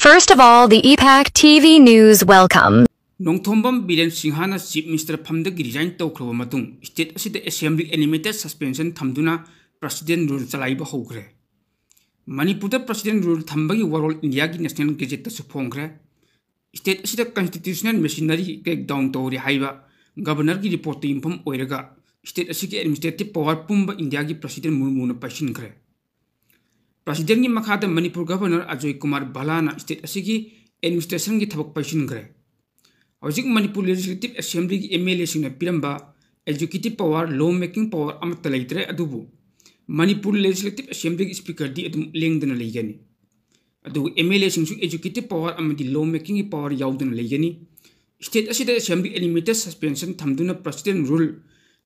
First of all, the EPAC TV News welcome. Nongthombam Biren Singhana Chief Minister Phamdagi resign tawkhrawa matung state asida assembly animated suspension thamduna president rule chalaiba hogre. Manipur president rule thambagi warol India gi national gazette su phongre. State asida constitutional machinery take down tawri haiba governor gi report impam oiraga state asigi administrative power pumba India gi president Murmu na pashin kre. President gi makhada Manipur governor Ajoy Kumar Balana state asigi administration gi thabak pashin kre. Hojik Manipur Legislative Assembly ki MLA sing na piramba executive power law making power amata leitre adubu Manipur Legislative Assembly ki speaker di adum lengdana leigani adu MLA sing su executive power amadi law making ki power yaudana leigani state asida assembly limited suspension thamduna president rule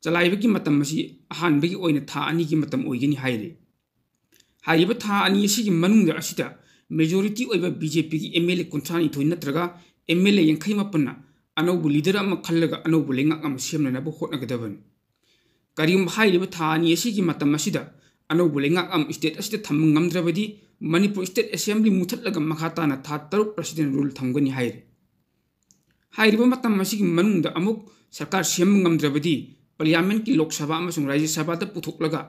chalaiba ki matam masi ahan bagi oina tha ani ki matam oigani haire haiba tha ani si ki manung asida majority oiba BJP ki MLA kunthani thoi natraga MLA yankai mapanna anobu leader ama khallaga anobu lengak ama semna na bo hotna gadaban karim hairiba thani esi ki matam asida anobu lengak am state asida tham ngamdrabadi Manipur state assembly muthatlaga makhata na tha taru president rule thamgani hairiba matam asigi manungda amuk sarkar sem ngamdrabadi parliament ki lok sabha amasung rajya sabha da puthoklaga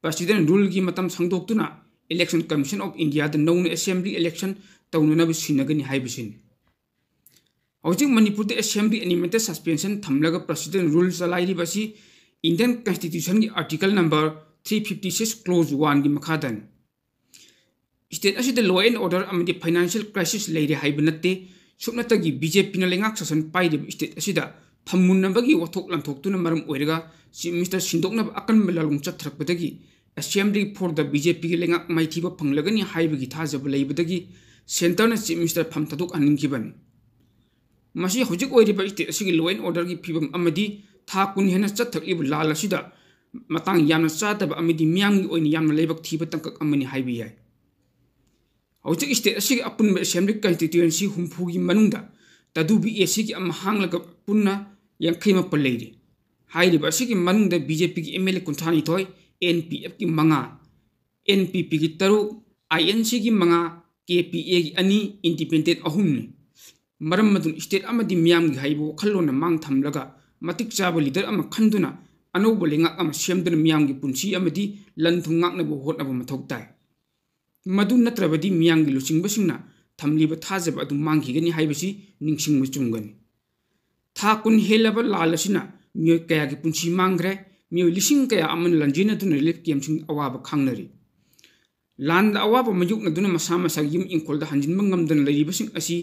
president rule ki matam sangdoktuna election commission of India the known assembly election tawnuna bi sinagani haibisin Hojik Manipur the assembly animated suspension thamlaga president rule chalai basi Indian constitution ki article number 356 clause 1 gi makhadan state asida law and order amadi financial crisis leire haibanatte subnata gi BJP na lengak sasan paide state asida thammunnabagi wathok lanthok maram oiraga chief minister sindokna akan melalung chathrakpadagi assembly for the BJP gi lengak maithiba phanglagani haibagi thajab leibadagi center na chief minister phamtaduk aninkiban Masi hojik oiriba state asigi law and order gi phibam amadi tha kun hena chathaklibu lal asida matang yamna chadaba amadi miyang gi oini yamna leibak thiba tangkak amani haibi yai hojik state asigi apun assembly constituency humpu gi manungda tadubi AC gi am hanglaga punna yankaima paleiri hairiba asigi manungda BJP gi MLA kunthani thoi NPF gi manga NPP gi taru INC gi manga KPA gi ani independent ahumni maram madun state amadi miyam gi haibo khallona mang thamlaga matik chaba leader ama khanduna anobo lenga ama semdana miyam gi punsi amadi lanthung ngakna bo hotna bo mathok tai madu natrabadi miyam gi luchingba thamliba thajaba adu manghi gani haibasi ningsing chungani tha kun helaba lalasina miyo kaya gi punsi mangre miyo lising kaya aman lanjina dun relief kemsing awaba khangnari land awaba majuk na duna masama sagim inkolda hanjin mangam dan leibasing asi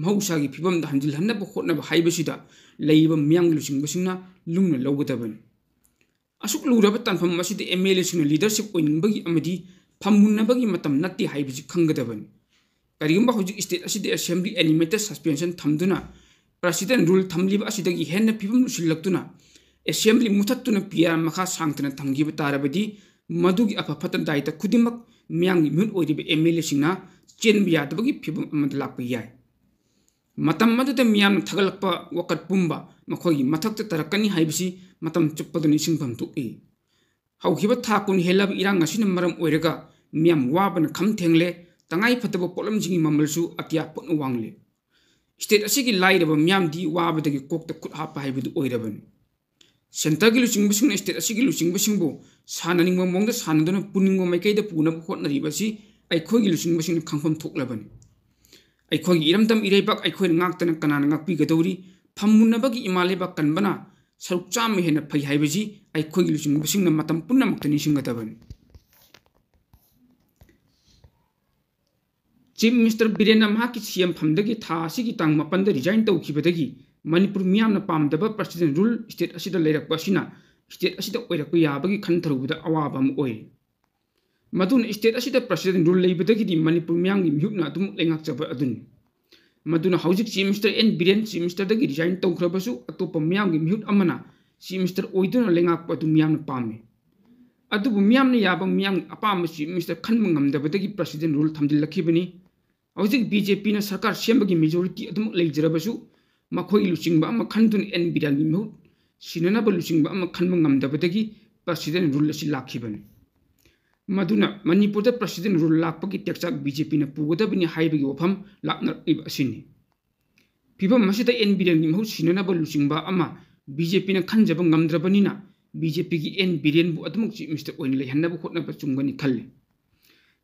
mahusagi phibam da hanjil hanna bo khotna ba haibasida leiba miyang lusing basingna lungna lawgadaban asuk luraba tanfam masidi MLA sing leadership oining bagi amadi phammunna bagi matam natti haibasi khangadaban karigamba hojik state asidi assembly animated suspension thamduna president rule thamliba asidagi henna phibam lusillaktuna assembly muthattuna PR makha sangtana thamgiba tarabadi madugi apafatan daita khudimak miyang mun oiriba MLA singna chenbi yadabagi phibam amad lakpa yai matam maduda miyam thagalakpa wakat pumba makhogi mathakta tarakani haibisi matam chuppadani singpham tuki haukiba thakun helab irang asina maram oiraga miyam wabana kham thengle tangai phataba polam jingi mamalsu atya potnu wangle state asigi lairaba miyam di wabadagi kokta khut hapa haibudu oiraban center gi luchingba sing state asigi luchingba singbo sananingba mongda sanaduna puningbo maikaida puna hotnari basi aikhogi luchingba sing khangpham thoklaban aikhogi iramtam ireibak aikhoin ngaktana kanana ngakpi gadori phammunabagi imaleba kanbana saruk cham hena phai haibaji aikhogi luchingba singna matam punna maktani singataban Chief Minister Birena Mahaki CM phamdagi tha asigi tang mapanda resign tawkhibadagi Manipur miyamna pamdaba president rule state asida leirakpa asina state asida oirakpa yabagi khantharubuda awaba am oi madun state asida president rule leibadagi di Manipur miyamgi mihutna adum lengak chaba adun maduna hojik chief minister N Biren chief minister dagi resign tawkhrabasu atopa miyamgi mihut amana chief minister oiduna lengak pa adum miyamna pame adubu miyamna yaba miyam apam chief minister khanma ngamdabadagi president rule thamdilakhibani hojik BJP na sarkar sembagi majority adum leijarabasu makhoi luchingba ama khandun N Biren gi mihut sinana ba luchingba ama khanma ngamdabadagi president rule si lakhibani मधुना Manipur president rule लापकी टेक्चाक BJP ने पुगदबनी हाइबगी वफम लाकनरइब असिनी फिबम मसिदा N villain की महु सिननब लुचिंगबा अमा BJP ने खंजब ngamdrabaniना BJP की एन बिरेन बु अदमुक चीफ मिनिस्टर ओइन लेहनब खोटनब चुंगनी खल्ले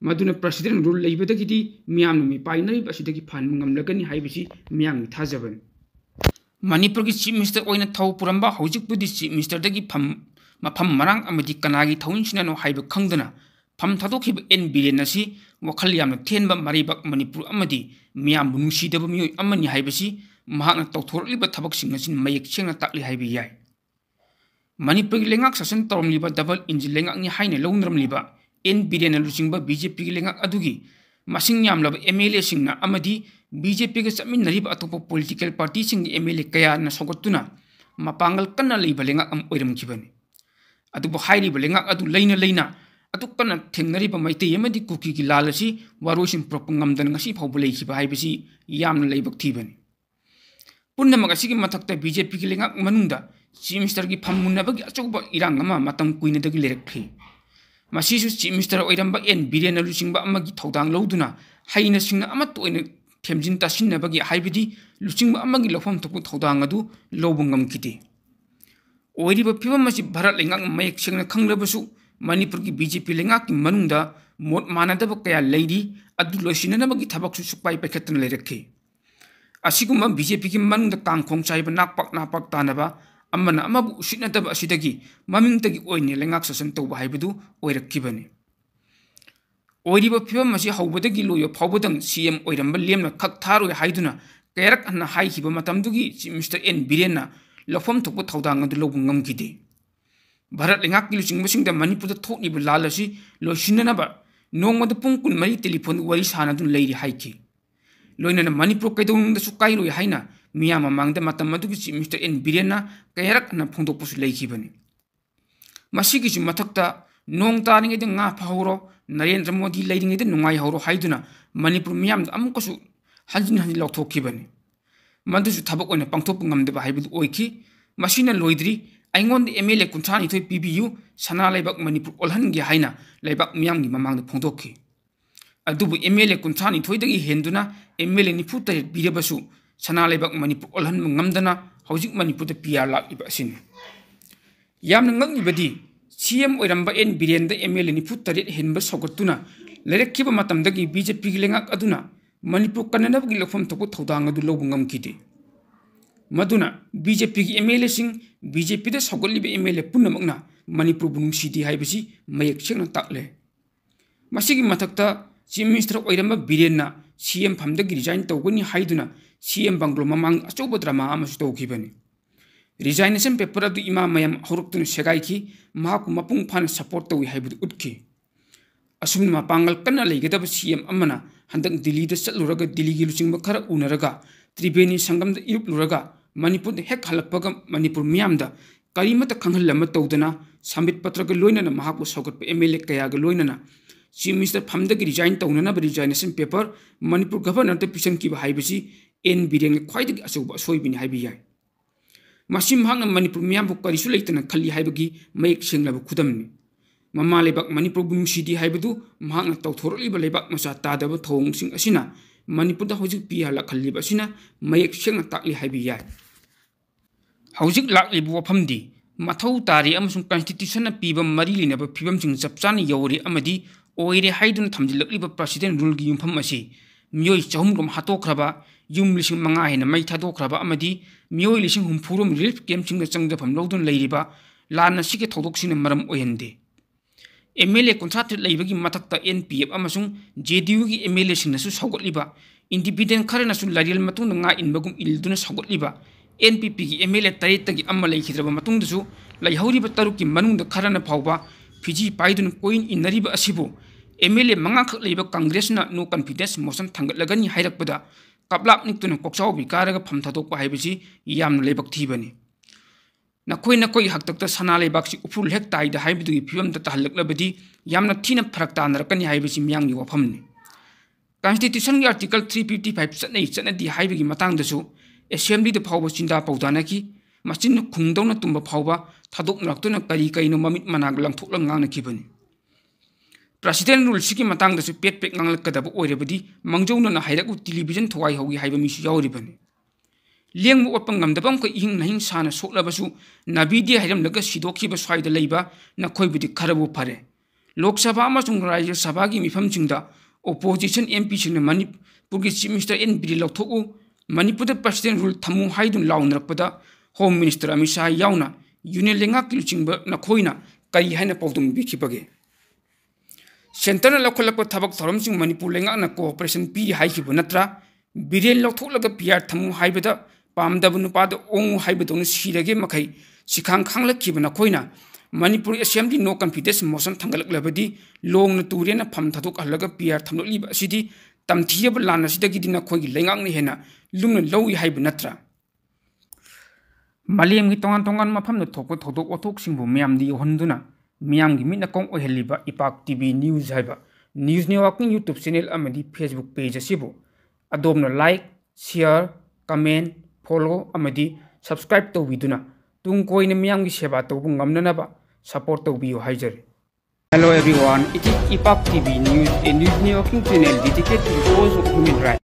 मधुना प्रेसिडेंट रूल लेबदगी मियाम मी पाइनरिब असिदगी फान ngamlagani हाइबसी मियाम थाजबन मणिपुर की चीफ मिनिस्टर ओइन थौ पुरंबा हौजिकपुदी चीफ मिनिस्टर दगी फम मफम मरांग अमदी कनागी थौइनसिनानो हाइब खंगदना फम थादोखिब एन बिरेन असी वखल यामन थेनबा मरिबक मणिपुर अमदी मियाम बुनुसीदब मियोय अमनी हाइबसी महाकना तौथोरलिब थबकसिंग असिन मयेक सेंगना ताकली हाइब याय मणिपुर की लेंगाक शासन तौरमलिबा डबल इंजिन लेंगाकनी हाइने लौनरमलिबा एन बिरेन लुचिंगबा बीजेपी की लेंगाक अदुगी मसिंग यामलब एमएलए सिंगना अमदी बीजेपी के चमिनरिबा अतोप पॉलिटिकल पार्टी सिंग एमएलए कयाना सोगतुना मपांगल कन्ना लेबा लेंगाक अम ओइरमखिबनी अदुबो हाइरिबा लेंगाक अदु लेना अतुकना थेंगनरिबा मैतै अमदी कुकी की लालसी वारोसिन प्रोपंगमदन ngasi फावबो लेखिबा हाइबसी यामना लेबक थीबनी पुन्नमक असिगी मथक्ता बीजेपी की लेंगाक मनुंगदा चीफ मिनिस्टर की फमुन्नबगी अचौबा इरांग अमा मतम कुइनदगी लेरखि मसीसु चीफ मिनिस्टर ओइरंबा एन बिरेन लुचिंगबा अमगी थौदांग लौदुना हाइना सिंगना अमत ओइना थेमजिन तासिन्नबगी हाइबदी लुचिंगबा अमगी लफम थोकु थौदांग अदु लौबो ngamखिदि ओइरिबा फिबम मसि भारत लेंगाक मयेक सेंगना खंगलबसु मणिपुर की बीजेपी लेंगाक की मनुंगदा मोट मानदब कया लेरी अदु लोसिननबगी थबकसु सुपाई पैखतन लेरखि असिगुम बीजेपी की मनुंगदा कांगखोंग चाइबा नाकपाक तानबा अमना अमबु उसिनदब असिदगी ममिंगतगी ओइने लेंगाक शासन तौबा हाइबदु ओइरखिबनी ओइरिबा फिबम मसि हौबदगी लोयो फावबदंग सीएम ओइरंबा लेमना खक थारोय हाइदुना कयरक हन्ना हाइखिबा मतमदुगी चीफ मिनिस्टर एन बिरेनना लफम थोकु थौदांग अदु लौबु ngamखिदि भारत लेंगाक की लुचिंगबसिंगदा मणिपुर थोकनिबा लाल असि लोसिननबा नोंगमद पुंग 14 टेलीफोन वरी सानदुन लेरि हाइखि लोइनना मणिपुर कैदौनंगदसु काइरोय हाइना मियाम मांगदा मतम अदुगी चीफ मिनिस्टर एन बिरेनना कयरक हन्ना फोंदोकपसु लेखिबनी मसिगिसु मथक्ता नोंग तारिङैदा nga फाहौरो नरेंद्र मोदी लेरिङैदा नुंगाइ हौरो हाइदुना मणिपुर मियाम अमुकसु हंजिन हंजिन लौथोखिबनी मदुसु थबक ओइना पांथोक ngamदबा हाइबदु ओइखि मसिना लोइद्री आइंगोन एमएलए 32 पीबीयू सना लेबक मणिपुर ओलहनगे हाइना लेबक मियामगी ममांगदा फोंदोखि अदुबु एमएलए 32 दगी हेंदुना एमएलए 94 बिरबसु सना लेबक मणिपुर ओलहन ngamदना हौजिक मणिपुर पीआर लाकिबा असिन यामना ngaknibadi सीएम ओइरंबा एन बिरेनदा एमएलए 94 हेनबा सौगतुना लेरखिबा मतमदगी बीजेपी की लेंगाक अदुना मणिपुर कन्ननबगी लफम थोकु थौदांग अदु लौबु ngamखिदि मधुना बीजेपी की एमएलए सिंह बीजेपी दा सौगलिबा एमएलए पुन्नमकना मणिपुर बुनुसीदि हाइबसी मयेक सेंगना ताकले मसिगी मथक्ता चीफ मिनिस्टर ओइरंबा बिरेनना सीएम फमदगी रिजाइन तौगनी हाइदुना सीएम बंगलो ममांग अचौबा ड्रामा अमसु तौखिबनी रिजाइनेशन पेपर अदु इमा मयम हौरक्तुन सेगाइखि महाकु मपुंग फान सपोर्ट तौइ हाइबदु उठखि असुमन मपांगल कन्ना लेगदब सीएम अमना हंदक दिल्ली दा चलुरगा दिल्ली की लुचिंगबा खरा उनरगा त्रिवेणी संगम दा इरुपलुरगा मणिपुर हेक हलक्पगा मणिपुर मियामदा करीमत खंगहलम तौदना संबित पत्रग लोइनना महाकु सौगत एमएलए कयागा लोइनना चीफ मिनिस्टर फमदगी रिजाइन तौनना रिजाइनेशन पेपर मणिपुर गवर्नर दा पिसन की हाइबसी एन बिरेन ख्वाइदगी अचौबा सोइबिनी हाइबि याय मसिम हांगना मणिपुर मियामबु करिसु लेतना खल्ली हाइबगी मयेक सेंगलब खुदमनि ममा लेबक मणिपुर बुनुसीदि हाइबदु महांगना तौथोरलिबा लेबक मचा तादब थौंगसिंग असिना मणिपुर दा हौजिक पिया लाखल्लिबा असिना मयेक सेंगना ताकली हाइबि याय हौजिक लाक्लिबु वफमदि मथौ तारि अमसुं कॉन्स्टिट्यूशन पीबा मरी लिनबा फिबमसिंग चपचाना यौरे अमदि ओइरे हाइदुन थमजिलक्लिबा प्रेसिडेंट रूल की युमफम असि मियोय 400 हातोखरबा युम 5,000 हेन मै थादोखरबा अमदि मियोय 40,000 रिलीफ कैम्पसिंग चंगजफम लौदुन लेरिबा लान सिगे थौदोकसिन मरम ओयहंदे एमएलए 53 लेबगी मथक्ता एनपीएफ अमसुं जेडीयू की एमएलए सिंगनसु सौगतलिबा इंडिपेंडेंट खरनसु लारियल मतुंग nga इनबगुम इलदुना सौगतलिबा एनपीपी की एमएलए 3 अम्मा लेखिद्रबा मतुंगदसु लैहौरिबा तरुकी मनुंगदा खरना फावबा फिजी पाइदुन कोइन इनरिबा असिबु एमएलए 5 खक लेबा कांग्रेसना नो कॉन्फिडेंस मोशन थांगतलगनी हाइरकपदा कपलाप निक्तुना कोक्साव बिकारगा फम थादोकपा हाइबसी यामना लेबक थीबनी नखोई नखोई हक्तक्ता सना लेबाक्सी उफुल हेक ताइदा हाइबदुगी फिबमदा तहलकलबदी यामना थीना फरक तानरकनी हाइबसी मियांगनी वफमनी कॉन्स्टिट्यूशन की आर्टिकल 355 चटनदी हाइबगी मतांगदसु असेंबली द फावबा चिंदा पौदानकी मचिन खुंगदौना तुम्बा फावबा थादोकनरक्तुना करी करिनो ममित मनाग लंथोकला nganakibani President rule siki matang da su pet pet ngang lakka da bu oire badi mangjau na haira ku television thwai hogi haiba mi su yawri bani leng mu opang ngam da bam ko ihing na hing sana sokla basu nabi di hairam laga sidokhi ba swai da leiba na khoi budi kharabu phare Lok Sabha ama sung Rajya Sabha gi mifam chingda opposition MP sing Manipur gi Chief Minister N Biri Lauthoku Manipur da President rule thamu haidun launrakpada Home Minister Amit Shah yauna Union lenga kilchingba na khoina kai haina pawdum bi khibage Center na lakholakpa thabak thoram sing Manipur lenga na cooperation pi hai khibu natra Biren lauthoklaga PR thamu haibada pamdabu nupada ongu haibadon sirage makai sikhang khanglak khibana khoina Manipur Assembly no confidence motion thangalak labadi long na turena pham thaduk halaga PR thamlok liba sidi tamthiyab lana sidagi dina khogi lengang ni hena lungna lowi haibu natra Malem gi tongan tongan mafam no thokko thodok othok singbu myam di honduna myam gi mitna kong oheliba Ipak TV News haiba News Network YouTube channel amadi Facebook page asibu adobna like share comment follow amadi subscribe to viduna tung koina myam gi seba to bu ngamna ba support to biyo haijari Hello everyone, it is Ipak TV News, a news networking channel dedicated to the cause of human rights.